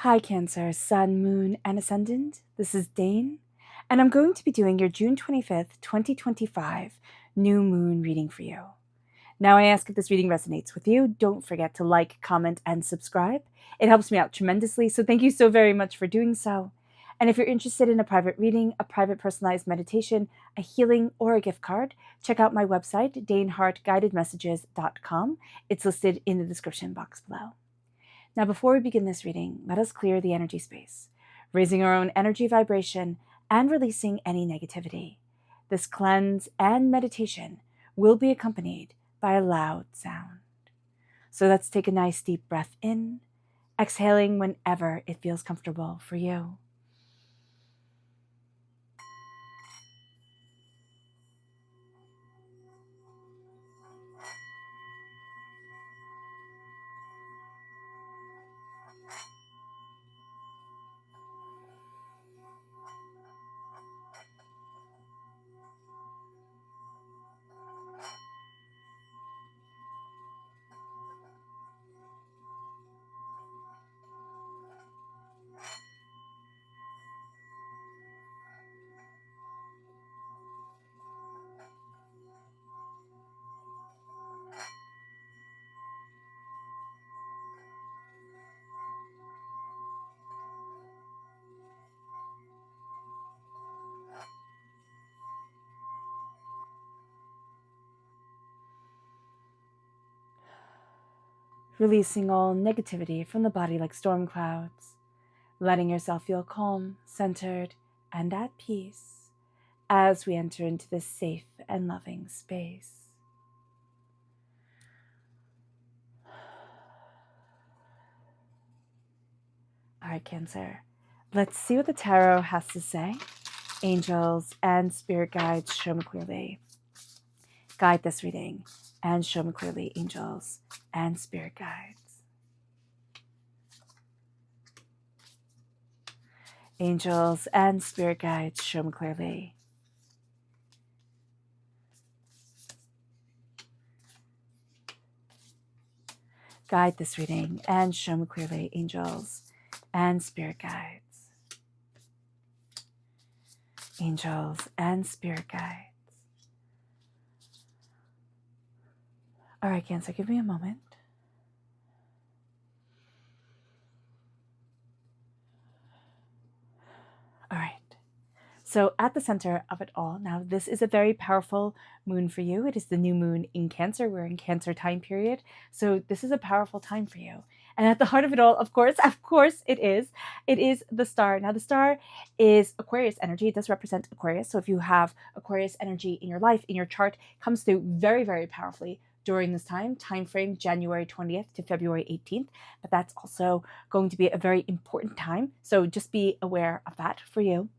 Hi Cancer, Sun, Moon, and Ascendant. This is Dane, and I'm going to be doing your June 25th, 2025 new moon reading for you. Now, I ask if this reading resonates with you. Don't forget to like, comment, and subscribe. It helps me out tremendously, so thank you so very much for doing so. And if you're interested in a private reading, a private personalized meditation, a healing, or a gift card, check out my website, danehartguidedmessages.com. It's listed in the description box below. Now, before we begin this reading, let us clear the energy space, raising our own energy vibration and releasing any negativity. This cleanse and meditation will be accompanied by a loud sound. So let's take a nice deep breath in, exhaling whenever it feels comfortable for you. Releasing all negativity from the body like storm clouds, letting yourself feel calm, centered, and at peace as we enter into this safe and loving space. All right, Cancer, let's see what the tarot has to say. Angels and spirit guides, show me clearly. Guide this reading and show me clearly, angels and spirit guides. Angels and spirit guides, show me clearly. Guide this reading and show me clearly, angels and spirit guides. Angels and spirit guides. All right, Cancer, give me a moment. All right. So at the center of it all, now this is a very powerful moon for you. It is the new moon in Cancer. We're in Cancer time period. So this is a powerful time for you. And at the heart of it all, of course it is the star. Now the star is Aquarius energy. It does represent Aquarius. So if you have Aquarius energy in your life, in your chart, comes through very, very powerfully during this time frame, January 20th to February 18th. But that's also going to be a very important time. So just be aware of that for you.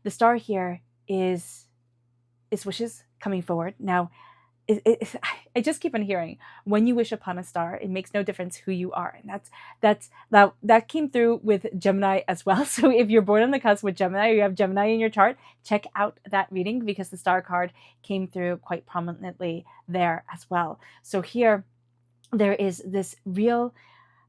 The star here is wishes coming forward. Now, I just keep on hearing, when you wish upon a star, it makes no difference who you are. And that came through with Gemini as well. So if you're born on the cusp with Gemini, or you have Gemini in your chart, check out that reading because the star card came through quite prominently there as well. So here, there's this real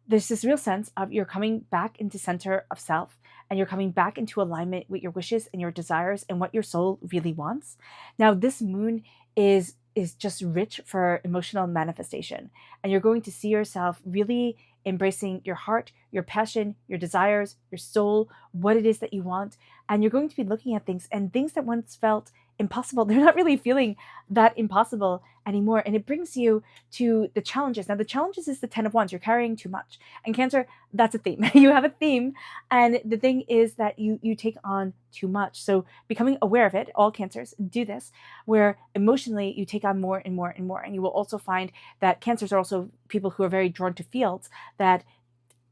sense of you're coming back into center of self, and you're coming back into alignment with your wishes and your desires and what your soul really wants. Now, this moon is just rich for emotional manifestation, and you're going to see yourself really embracing your heart, your passion, your desires, your soul, what it is that you want. And you're going to be looking at things that once felt impossible. They're not really feeling that impossible anymore. And it brings you to the challenges. Now, the challenges is the 10 of Wands. You're carrying too much. And Cancer, that's a theme. You have a theme. And the thing is that you take on too much. So becoming aware of it, all Cancers do this, where emotionally you take on more and more and more. And you will also find that Cancers are also people who are very drawn to fields that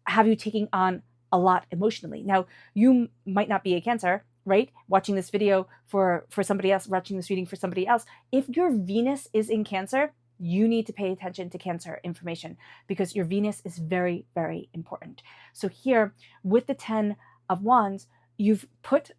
have you taking on a lot emotionally. Now, you might not be a Cancer, right? Watching this video for somebody else, watching this reading for somebody else. If your Venus is in Cancer, you need to pay attention to Cancer information because your Venus is very, very important. So here with the 10 of Wands, you've put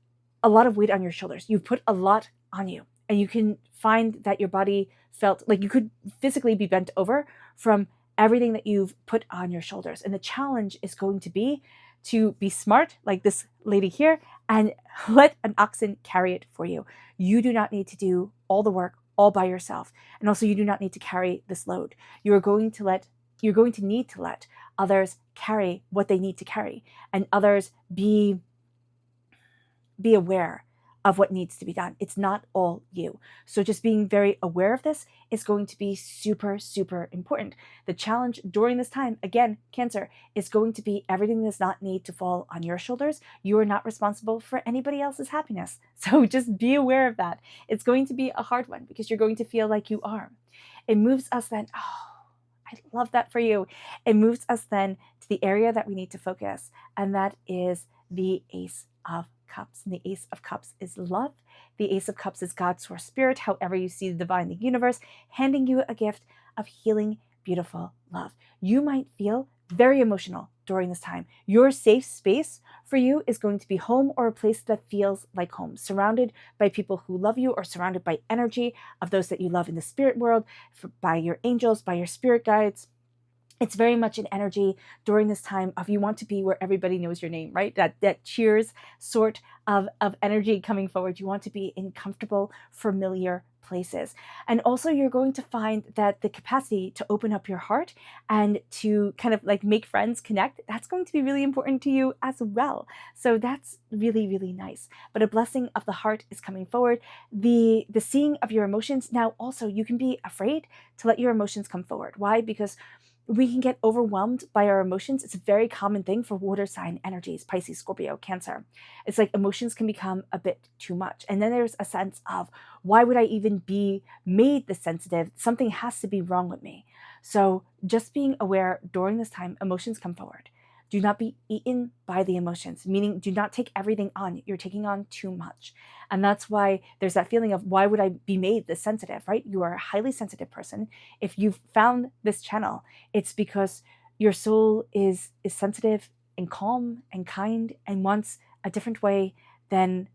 a lot of weight on your shoulders. You've put a lot on you, and you can find that your body felt like you could physically be bent over from everything that you've put on your shoulders. And the challenge is going to be to be smart, like this lady here, and let an oxen carry it for you. You do not need to do all the work all by yourself. And also you do not need to carry this load. You're going to need to let others carry what they need to carry, and others be aware of what needs to be done. It's not all you. So just being very aware of this is going to be super, super important. The challenge during this time, again, Cancer, is going to be everything does not need to fall on your shoulders. You are not responsible for anybody else's happiness. So just be aware of that. It's going to be a hard one because you're going to feel like you are. It moves us then, I love that for you. It moves us then to the area that we need to focus, and that is the Ace of Cups. And the Ace of Cups is love. The Ace of Cups is God's source spirit, however you see the divine, the universe, handing you a gift of healing, beautiful love. You might feel very emotional during this time. Your safe space for you is going to be home, or a place that feels like home, surrounded by people who love you, or surrounded by energy of those that you love in the spirit world, by your angels, by your spirit guides. It's very much an energy during this time of you want to be where everybody knows your name, right? That cheers sort of energy coming forward. You want to be in comfortable, familiar places. And also you're going to find that the capacity to open up your heart and to kind of like make friends, connect, that's going to be really important to you as well. So that's really, really nice. But a blessing of the heart is coming forward. The seeing of your emotions. Now also you can be afraid to let your emotions come forward. Why? Because we can get overwhelmed by our emotions. It's a very common thing for water sign energies, Pisces, Scorpio, Cancer. It's like emotions can become a bit too much. And then there's a sense of, why would I even be made this sensitive? Something has to be wrong with me. So just being aware during this time, emotions come forward. Do not be eaten by the emotions, meaning do not take everything on. You're taking on too much. And that's why there's that feeling of, why would I be made this sensitive, right? You are a highly sensitive person. If you've found this channel, it's because your soul is sensitive and calm and kind and wants a different way than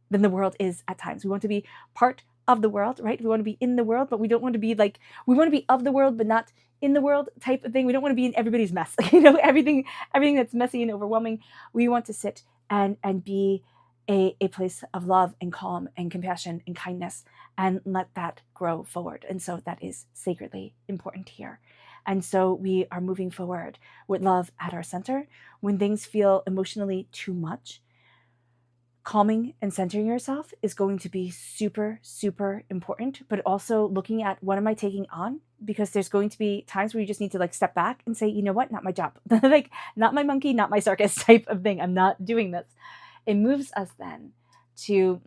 the world is at times. We want to be part of the world, right? We want to be in the world, but we don't want to be like, we want to be of the world, but not in the world type of thing. We don't want to be in everybody's mess, everything that's messy and overwhelming. We want to sit and be a place of love and calm and compassion and kindness, and let that grow forward. And so that is sacredly important here. And so we are moving forward with love at our center. When things feel emotionally too much, calming and centering yourself is going to be super, super important, but also looking at, what am I taking on? Because there's going to be times where you just need to like step back and say, you know what, not my job, like not my monkey, not my circus type of thing. I'm not doing this. It moves us then to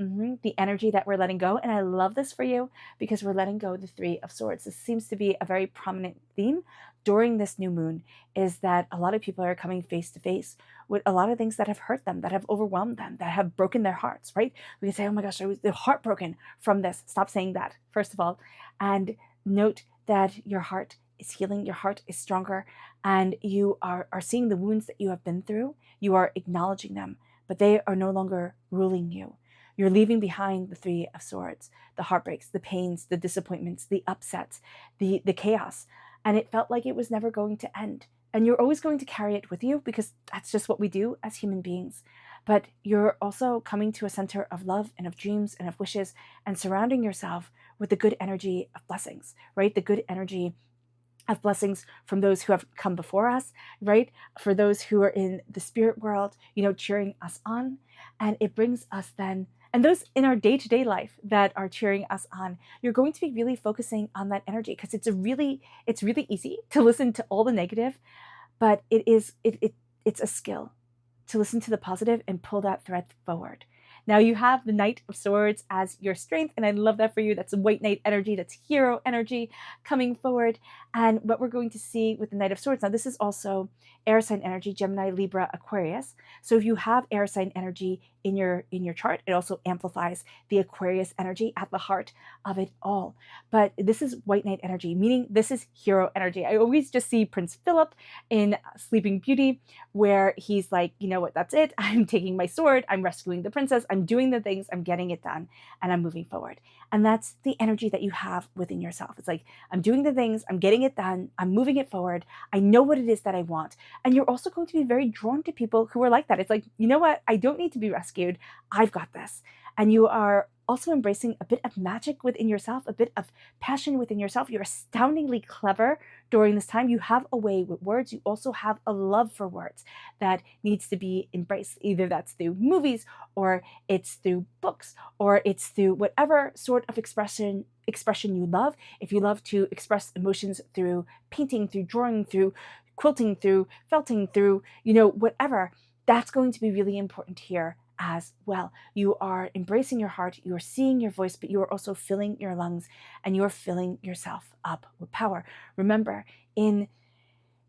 the energy that we're letting go. And I love this for you because we're letting go the Three of Swords. This seems to be a very prominent theme during this new moon, is that a lot of people are coming face to face with a lot of things that have hurt them, that have overwhelmed them, that have broken their hearts, right? We can say, oh my gosh, I was heartbroken from this. Stop saying that, first of all. And note that your heart is healing, your heart is stronger, and you are seeing the wounds that you have been through. You are acknowledging them, but they are no longer ruling you. You're leaving behind the Three of Swords, the heartbreaks, the pains, the disappointments, the upsets, the chaos. And it felt like it was never going to end. And you're always going to carry it with you because that's just what we do as human beings. But you're also coming to a center of love and of dreams and of wishes, and surrounding yourself with the good energy of blessings, right? The good energy of blessings from those who have come before us, right? For those who are in the spirit world, cheering us on. And it brings us then, and those in our day-to-day life that are cheering us on, you're going to be really focusing on that energy, because it's really easy to listen to all the negative, but it's a skill to listen to the positive and pull that thread forward. Now you have the Knight of Swords as your strength, and I love that for you. That's White Knight energy, that's hero energy coming forward. And what we're going to see with the Knight of Swords, now this is also air sign energy, Gemini, Libra, Aquarius. So if you have air sign energy in your chart, it also amplifies the Aquarius energy at the heart of it all. But this is White Knight energy, meaning this is hero energy. I always just see Prince Philip in Sleeping Beauty, where he's like, you know what, that's it. I'm taking my sword, I'm rescuing the princess, I'm I'm doing the things, I'm getting it done, and I'm moving forward. And that's the energy that you have within yourself. It's like, I'm doing the things, I'm getting it done, I'm moving it forward. I know what it is that I want. And you're also going to be very drawn to people who are like that. It's like, you know what? I don't need to be rescued. I've got this. And you are also embracing a bit of magic within yourself, a bit of passion within yourself. You're astoundingly clever during this time. You have a way with words. You also have a love for words that needs to be embraced. Either that's through movies, or it's through books, or it's through whatever sort of expression you love. If you love to express emotions through painting, through drawing, through quilting, through felting, through, whatever, that's going to be really important here as well. You are embracing your heart, you are seeing your voice, but you are also filling your lungs, and you're filling yourself up with power. Remember, in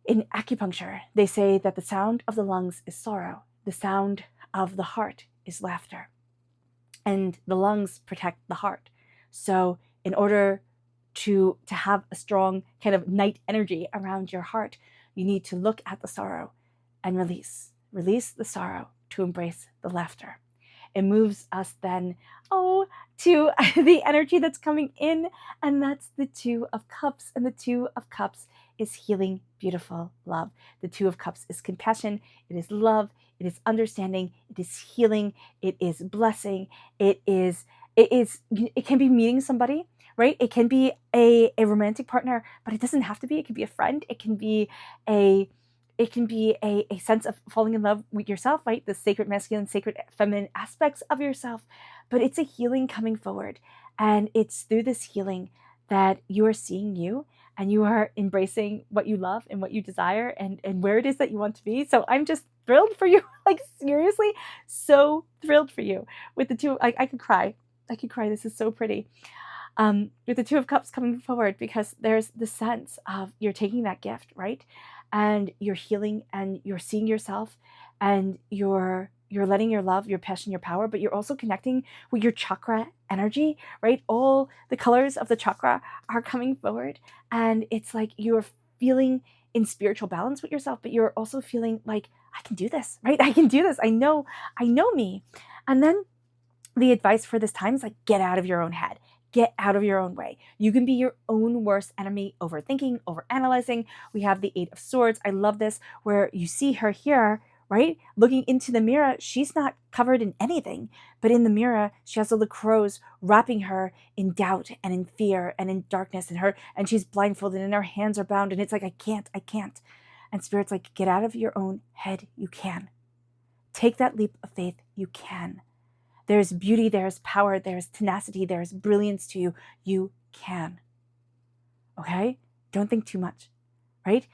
acupuncture, they say that the sound of the lungs is sorrow, the sound of the heart is laughter, and the lungs protect the heart. So in order to have a strong kind of night energy around your heart, you need to look at the sorrow and release the sorrow, to embrace the laughter. It moves us then, to the energy that's coming in, and that's the Two of Cups. And the Two of Cups is healing, beautiful love. The Two of Cups is compassion, it is love, it is understanding, it is healing, it is blessing, it can be meeting somebody, right? It can be a romantic partner, but it doesn't have to be. It can be a friend, it can be a sense of falling in love with yourself, right? The sacred masculine, sacred feminine aspects of yourself. But it's a healing coming forward. And it's through this healing that you are seeing you, and you are embracing what you love and what you desire, and where it is that you want to be. So I'm just thrilled for you. Like, seriously, so thrilled for you. With the two, I could cry. This is so pretty. With the Two of Cups coming forward, because there's the sense of you're taking that gift, right? And you're healing, and you're seeing yourself, and you're letting your love, your passion, your power, but you're also connecting with your chakra energy, right? All the colors of the chakra are coming forward, and it's like you're feeling in spiritual balance with yourself, but you're also feeling like, I can do this, right? I can do this. I know me. And then the advice for this time is like, get out of your own head. Get out of your own way. You can be your own worst enemy, overthinking, overanalyzing. We have the Eight of Swords. I love this, where you see her here, right? Looking into the mirror. She's not covered in anything, but in the mirror, she has all the crows wrapping her in doubt and in fear and in darkness, and she's blindfolded, and her hands are bound, and it's like, I can't. And Spirit's like, get out of your own head. You can. Take that leap of faith. You can. There's beauty, there's power, there's tenacity, there's brilliance to you. You can. Okay? Don't think too much, right?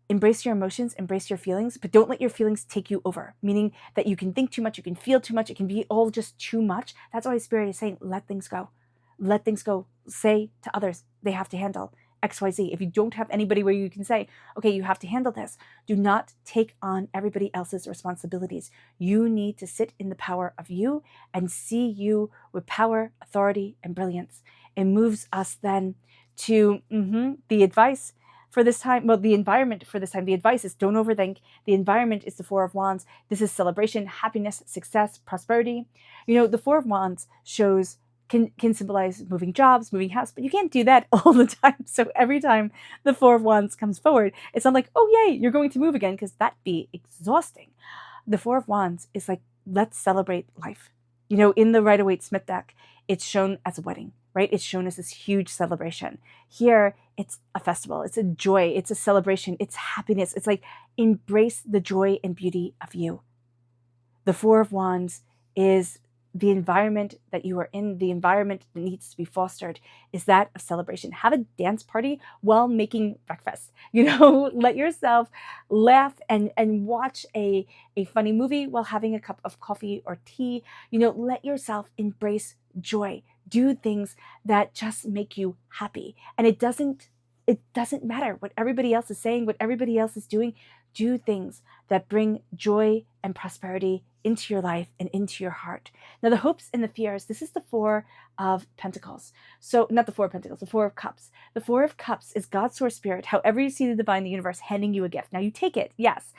Embrace your emotions, embrace your feelings, but don't let your feelings take you over, meaning that you can think too much, you can feel too much, it can be all just too much. That's why Spirit is saying, let things go. Let things go. Say to others, they have to handle XYZ. If you don't have anybody where you can say, okay, you have to handle this, do not take on everybody else's responsibilities. You need to sit in the power of you and see you with power, authority, and brilliance. It moves us then to the advice for this time. Well, the environment for this time. The advice is, don't overthink. The environment is the Four of Wands. This is celebration, happiness, success, prosperity. The Four of Wands shows can symbolize moving jobs, moving house, but you can't do that all the time. So every time the Four of Wands comes forward, it's not like, oh yay, you're going to move again, because that'd be exhausting. The Four of Wands is like, let's celebrate life. In the Rider-Waite-Smith deck, it's shown as a wedding, right? It's shown as this huge celebration. Here, it's a festival. It's a joy. It's a celebration. It's happiness. It's like, embrace the joy and beauty of you. The Four of Wands is the environment that you are in, the environment that needs to be fostered is that of celebration. Have a dance party while making breakfast. Let yourself laugh and watch a funny movie while having a cup of coffee or tea. Let yourself embrace joy. Do things that just make you happy. And it doesn't matter what everybody else is saying, what everybody else is doing. Do things that bring joy and prosperity into your life and into your heart. Now, the hopes and the fears, this is the Four of Pentacles. So not the Four of Pentacles, the Four of Cups. The Four of Cups is God's source spirit, however you see the divine, the universe, handing you a gift. Now you take it, yes,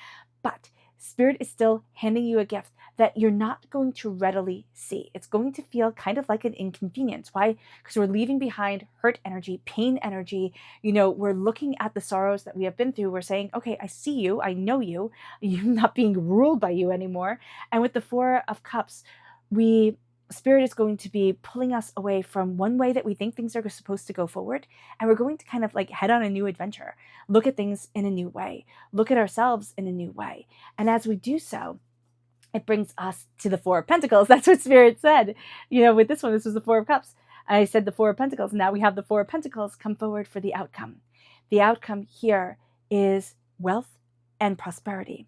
but Spirit is still handing you a gift that you're not going to readily see. It's going to feel kind of like an inconvenience. Why? Because we're leaving behind hurt energy, pain energy. We're looking at the sorrows that we have been through. We're saying, okay, I see you, I know you, you're not being ruled by you anymore. And with the Four of Cups, Spirit is going to be pulling us away from one way that we think things are supposed to go forward. And we're going to kind of like head on a new adventure, look at things in a new way, look at ourselves in a new way. And as we do so, it brings us to the Four of Pentacles. That's what Spirit said. With this one, this was the Four of Cups. And I said the Four of Pentacles. Now we have the Four of Pentacles come forward for the outcome. The outcome here is wealth and prosperity.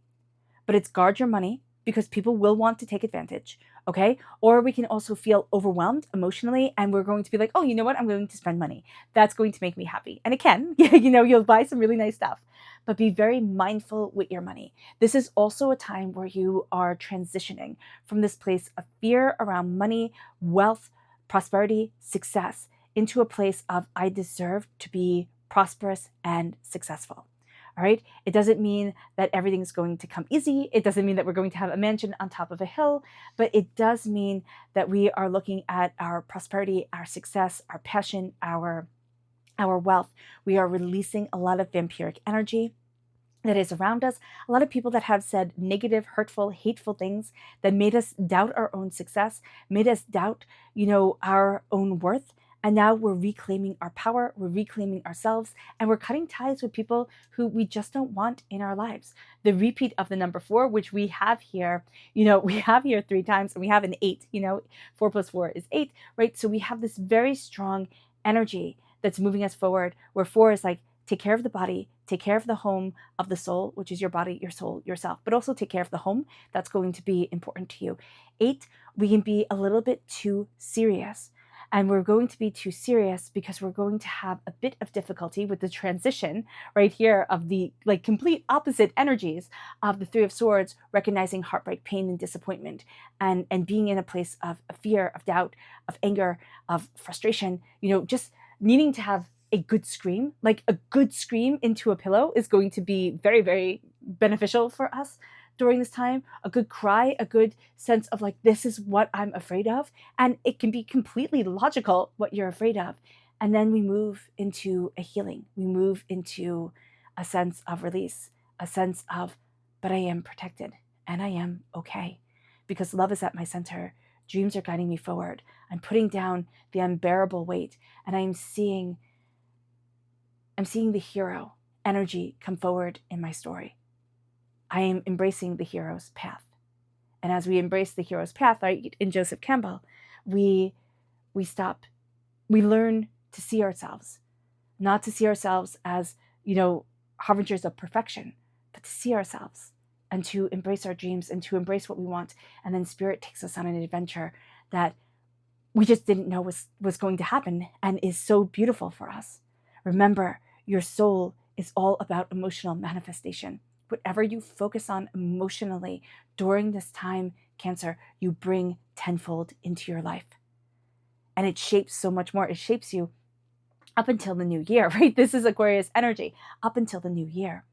But it's guard your money, because people will want to take advantage, okay? Or we can also feel overwhelmed emotionally, and we're going to be like, oh, you know what? I'm going to spend money. That's going to make me happy. And it can, you'll buy some really nice stuff, but be very mindful with your money. This is also a time where you are transitioning from this place of fear around money, wealth, prosperity, success, into a place of I deserve to be prosperous and successful. All right. It doesn't mean that everything's going to come easy. It doesn't mean that we're going to have a mansion on top of a hill, but it does mean that we are looking at our prosperity, our success, our passion, our wealth. We are releasing a lot of vampiric energy that is around us. A lot of people that have said negative, hurtful, hateful things that made us doubt our own success, made us doubt, our own worth. And now we're reclaiming our power, we're reclaiming ourselves, and we're cutting ties with people who we just don't want in our lives. The repeat of the number 4, which we have here, we have here 3 times, and we have an 8, 4 plus 4 is 8, right? So we have this very strong energy that's moving us forward, where 4 is like, take care of the body, take care of the home of the soul, which is your body, your soul, yourself, but also take care of the home. That's going to be important to you. 8, we can be a little bit too serious. And we're going to be too serious because we're going to have a bit of difficulty with the transition right here of the complete opposite energies of the 3 of Swords, recognizing heartbreak, pain, and disappointment, and being in a place of fear, of doubt, of anger, of frustration, just needing to have a good scream. Like a good scream into a pillow is going to be very, very beneficial for us during this time. A good cry, a good sense of like, this is what I'm afraid of. And it can be completely logical what you're afraid of. And then we move into a healing. We move into a sense of release, a sense of, but I am protected and I am okay because love is at my center. Dreams are guiding me forward. I'm putting down the unbearable weight, and I'm seeing the hero energy come forward in my story. I am embracing the hero's path. And as we embrace the hero's path, right, in Joseph Campbell, we stop. We learn to see ourselves, not to see ourselves as, harbingers of perfection, but to see ourselves and to embrace our dreams and to embrace what we want. And then Spirit takes us on an adventure that we just didn't know was going to happen and is so beautiful for us. Remember, your soul is all about emotional manifestation. Whatever you focus on emotionally during this time, Cancer, you bring tenfold into your life. And it shapes so much more. It shapes you up until the new year, right? This is Aquarius energy, up until the new year,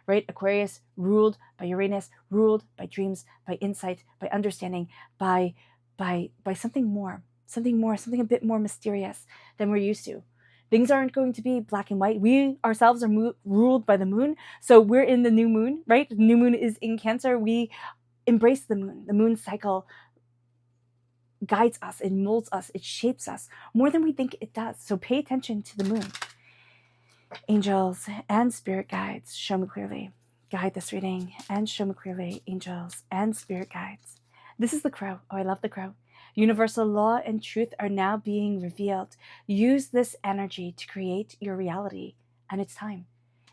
right? Aquarius ruled by Uranus, ruled by dreams, by insight, by understanding, by something more, something a bit more mysterious than we're used to. Things aren't going to be black and white. We ourselves are ruled by the moon. So we're in the new moon, right? The new moon is in Cancer. We embrace the moon. The moon cycle guides us. It molds us. It shapes us more than we think it does. So pay attention to the moon. Angels and spirit guides, show me clearly. Guide this reading and show me clearly, angels and spirit guides. This is the crow. Oh, I love the crow. Universal law and truth are now being revealed. Use this energy to create your reality. And it's time.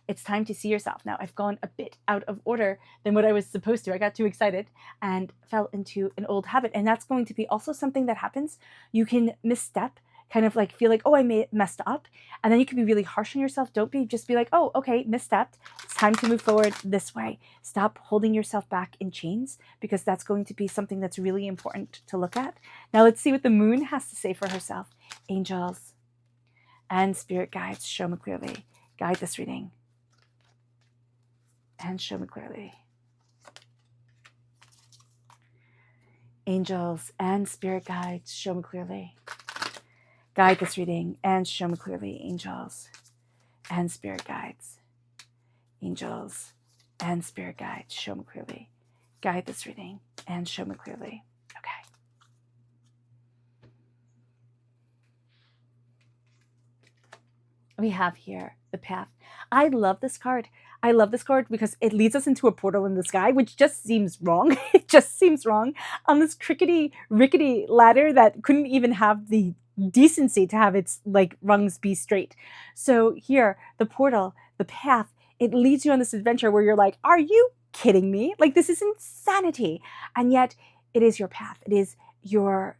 It's time to see yourself. Now, I've gone a bit out of order than what I was supposed to. I got too excited and fell into an old habit. And that's going to be also something that happens. You can misstep, kind of like feel like, oh, I messed up. And then you can be really harsh on yourself. Just be like, oh, okay, misstepped. It's time to move forward this way. Stop holding yourself back in chains, because that's going to be something that's really important to look at. Now let's see what the moon has to say for herself. Angels and spirit guides, show me clearly. Guide this reading and show me clearly. Angels and spirit guides, show me clearly. Guide this reading and show me clearly, angels and spirit guides. Angels and spirit guides, show me clearly. Guide this reading and show me clearly. Okay. We have here the path. I love this card. I love this card because it leads us into a portal in the sky, which just seems wrong. It just seems wrong on this rickety ladder that couldn't even have the decency to have its like rungs be straight. So here, the portal, the path, it leads you on this adventure where you're like, are you kidding me? Like, this is insanity. And yet it is your path. It is it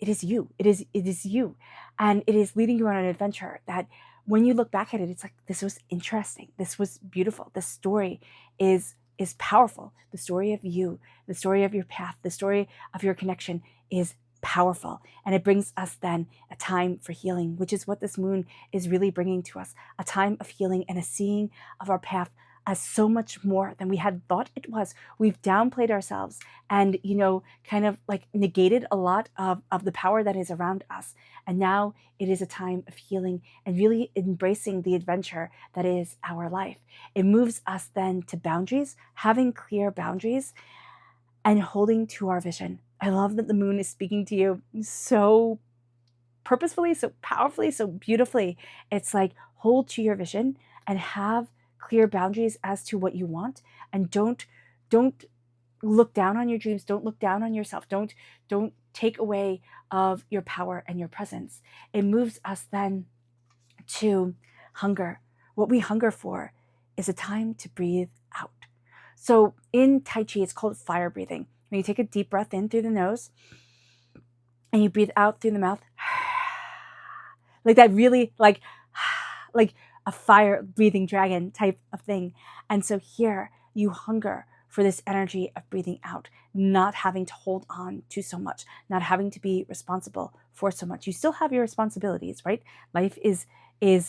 is you. It is you. And it is leading you on an adventure that when you look back at it, it's like, this was interesting. This was beautiful. This story is powerful. The story of you, the story of your path, the story of your connection is powerful. And it brings us then a time for healing, which is what this moon is really bringing to us, a time of healing and a seeing of our path as so much more than we had thought it was. We've downplayed ourselves and, kind of like negated a lot of the power that is around us. And now it is a time of healing and really embracing the adventure that is our life. It moves us then to boundaries, having clear boundaries and holding to our vision. I love that the moon is speaking to you so purposefully, so powerfully, so beautifully. It's like, hold to your vision and have clear boundaries as to what you want, and don't look down on your dreams. Don't look down on yourself. Don't take away of your power and your presence. It moves us then to hunger. What we hunger for is a time to breathe out. So in Tai Chi, it's called fire breathing. When you take a deep breath in through the nose and you breathe out through the mouth, like that, really like a fire breathing dragon type of thing. And so here you hunger for this energy of breathing out, not having to hold on to so much, not having to be responsible for so much. You still have your responsibilities, right? Life is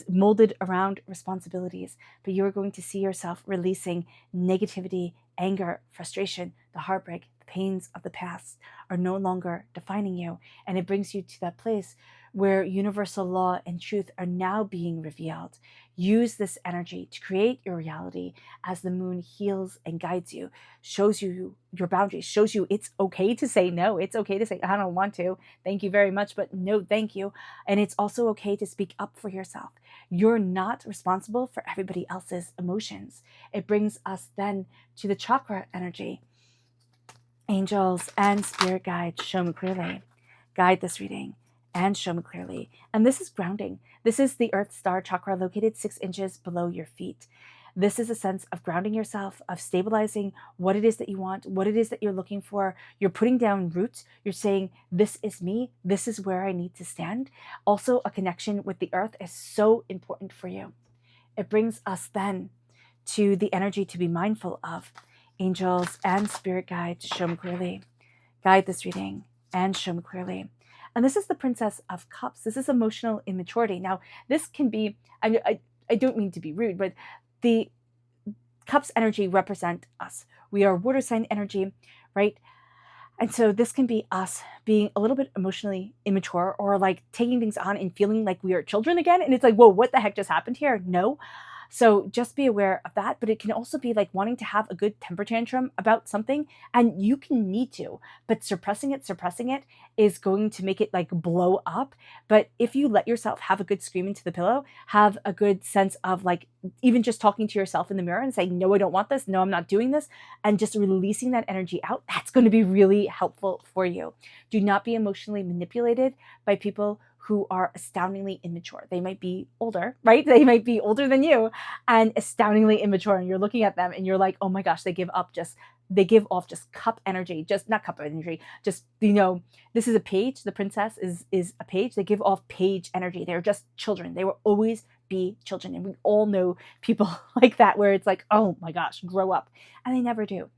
molded around responsibilities, but you're going to see yourself releasing negativity, anger, frustration, the heartbreak, the pains of the past are no longer defining you. And it brings you to that place where universal law and truth are now being revealed. Use this energy to create your reality as the moon heals and guides you, shows you your boundaries, shows you it's okay to say no. It's okay to say, I don't want to. Thank you very much, but no, thank you. And it's also okay to speak up for yourself. You're not responsible for everybody else's emotions. It brings us then to the chakra energy. Angels and spirit guides, show me clearly. Guide this reading and show me clearly. And this is grounding. This is the Earth Star chakra located 6 inches below your feet. This is a sense of grounding yourself, of stabilizing what it is that you want, what it is that you're looking for. You're putting down roots. You're saying, this is me. This is where I need to stand. Also, a connection with the earth is so important for you. It brings us then to the energy to be mindful of. Angels and spirit guides, show me clearly. Guide this reading and show me clearly. And this is the Princess of Cups. This is emotional immaturity. Now, this can be, I don't mean to be rude, but the Cups energy represent us. We are water sign energy, right? And so this can be us being a little bit emotionally immature, or like taking things on and feeling like we are children again. And it's like, whoa, what the heck just happened here? No. So just be aware of that. But it can also be like wanting to have a good temper tantrum about something, and you can need to, but suppressing it is going to make it like blow up. But if you let yourself have a good scream into the pillow, have a good sense of like even just talking to yourself in the mirror and saying, no, I don't want this. No, I'm not doing this. And just releasing that energy out, that's going to be really helpful for you. Do not be emotionally manipulated by people who are astoundingly immature. They might be older, right? They might be older than you and astoundingly immature. And you're looking at them and you're like, oh my gosh, they give off just cup energy, just not cup energy, just, this is a page. The princess is a page. They give off page energy. They're just children. They will always be children. And we all know people like that, where it's like, oh my gosh, grow up. And they never do.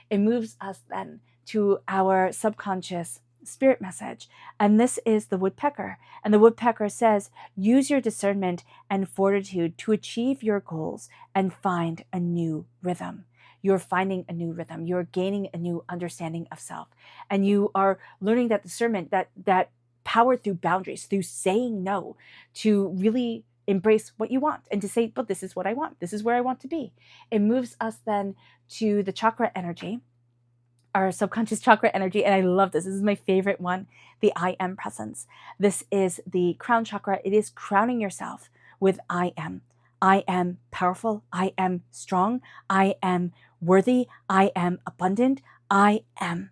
It moves us then to our subconscious spirit message. And this is the woodpecker. And the woodpecker says, use your discernment and fortitude to achieve your goals and find a new rhythm. you're finding a new rhythm, you're gaining a new understanding of self, and you are learning that discernment, that power through boundaries, through saying no, to really embrace what you want and to say, but this is what I want, this is where I want to be. It moves us then to the chakra energy, our subconscious chakra energy. And I love this. This is my favorite one, the I am presence. This is the crown chakra. It is crowning yourself with I am. I am powerful. I am strong. I am worthy. I am abundant. I am.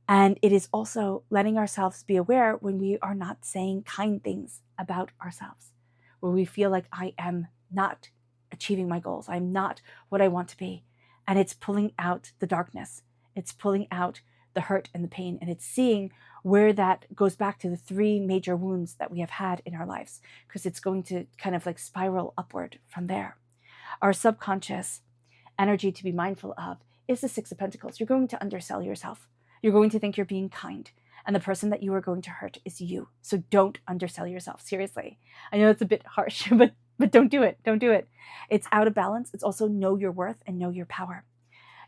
And it is also letting ourselves be aware when we are not saying kind things about ourselves, where we feel like I am not achieving my goals. I'm not what I want to be. And it's pulling out the darkness. It's pulling out the hurt and the pain. And it's seeing where that goes back to the 3 major wounds that we have had in our lives, because it's going to kind of like spiral upward from there. Our subconscious energy to be mindful of is the 6 of Pentacles. You're going to undersell yourself. You're going to think you're being kind, and the person that you are going to hurt is you. So don't undersell yourself. Seriously. I know it's a bit harsh, but don't do it. Don't do it. It's out of balance. It's also know your worth and know your power.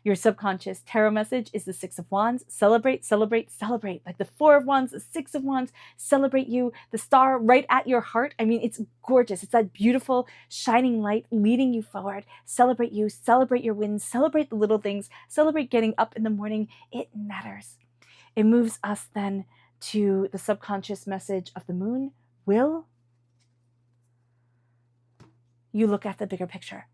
Your subconscious tarot message is the 6 of Wands. Celebrate, celebrate, celebrate. Like the 4 of Wands, the 6 of Wands, celebrate you. The star right at your heart. I mean, it's gorgeous. It's that beautiful shining light leading you forward. Celebrate you, celebrate your wins, celebrate the little things, celebrate getting up in the morning. It matters. It moves us then to the subconscious message of the moon. Will you look at the bigger picture?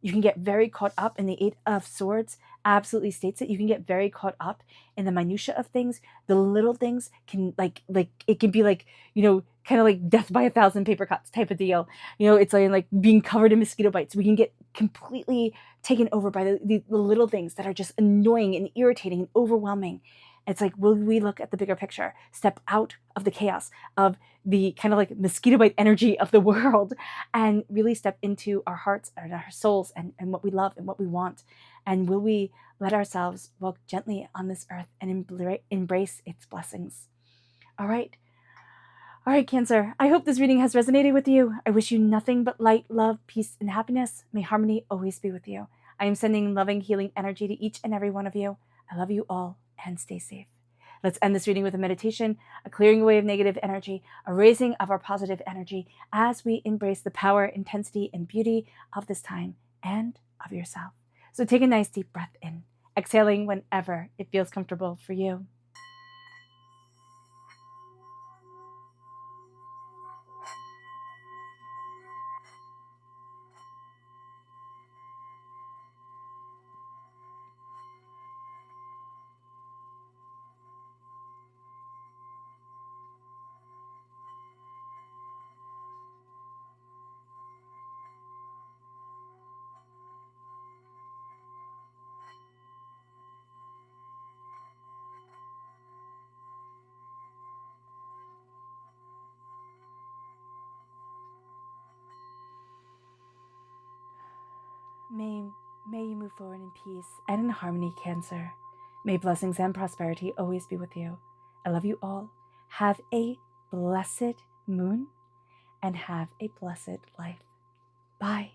You can get very caught up in the 8 of Swords, absolutely states it. You can get very caught up in the minutia of things. The little things can like it can be like, kind of like death by 1,000 paper cuts type of deal. It's like being covered in mosquito bites. We can get completely taken over by the little things that are just annoying and irritating and overwhelming. It's like, will we look at the bigger picture? Step out of the chaos of the kind of like mosquito bite energy of the world and really step into our hearts and our souls and what we love and what we want. And will we let ourselves walk gently on this earth and embrace its blessings? All right, Cancer. I hope this reading has resonated with you. I wish you nothing but light, love, peace, and happiness. May harmony always be with you. I am sending loving, healing energy to each and every one of you. I love you all. And stay safe. Let's end this reading with a meditation, a clearing away of negative energy, a raising of our positive energy as we embrace the power, intensity, and beauty of this time and of yourself. So take a nice deep breath in, exhaling whenever it feels comfortable for you. May you move forward in peace and in harmony, Cancer. May blessings and prosperity always be with you. I love you all. Have a blessed moon and have a blessed life. Bye.